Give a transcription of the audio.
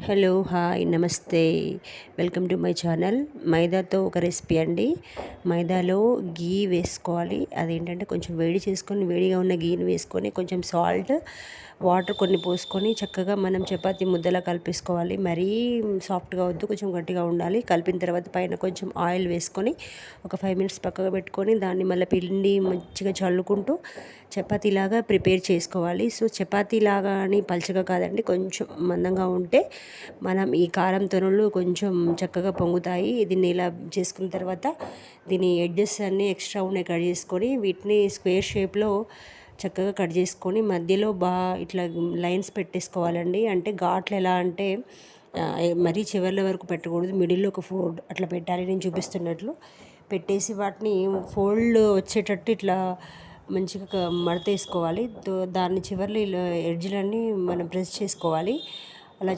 Hello, hi, నమస్తే. Welcome to my channel. మైదాతో ఒక రెసిపీ అండి. మైదాలో గీ వేసుకోవాలి. అదేంటంటే కొంచెం వేడి చేసుకొని, వేడిగా ఉన్న గీని వేసుకొని, కొంచెం సాల్ట్, వాటర్ కొన్ని పోసుకొని చక్కగా మనం చపాతీ ముద్దలా కలిపేసుకోవాలి. మరీ సాఫ్ట్గా వద్దు, కొంచెం గట్టిగా ఉండాలి. కలిపిన తర్వాత పైన కొంచెం ఆయిల్ వేసుకొని ఒక 5 మినిట్స్ పక్కగా పెట్టుకొని దాన్ని మళ్ళీ పిండి మంచిగా చల్లుకుంటూ చపాతీలాగా ప్రిపేర్ చేసుకోవాలి. సో చపాతీలాగా అని పలచగా కాదండి, కొంచెం మందంగా ఉంటే మనం ఈ కారం తొనలు కొంచెం చక్కగా పొంగుతాయి. దీన్ని ఇలా చేసుకున్న తర్వాత దీని ఎడ్జెస్ అన్నీ ఎక్స్ట్రా ఉన్నాయి కట్ చేసుకొని వీటిని స్క్వేర్ షేప్లో చక్కగా కట్ చేసుకొని మధ్యలో ఇట్లా లైన్స్ పెట్టేసుకోవాలండి. అంటే ఘాట్లు ఎలా అంటే మరీ చివర్ల వరకు పెట్టకూడదు, మిడిల్లో ఒక 4 అట్లా పెట్టాలి. నేను చూపిస్తున్నట్లు పెట్టేసి వాటిని ఫోల్డ్ వచ్చేటట్టు ఇట్లా మంచిగా మడతేసుకోవాలి. దాన్ని చివర్లు ఇలా ఎడ్జ్లన్నీ మనం ప్రెస్ చేసుకోవాలి. అలా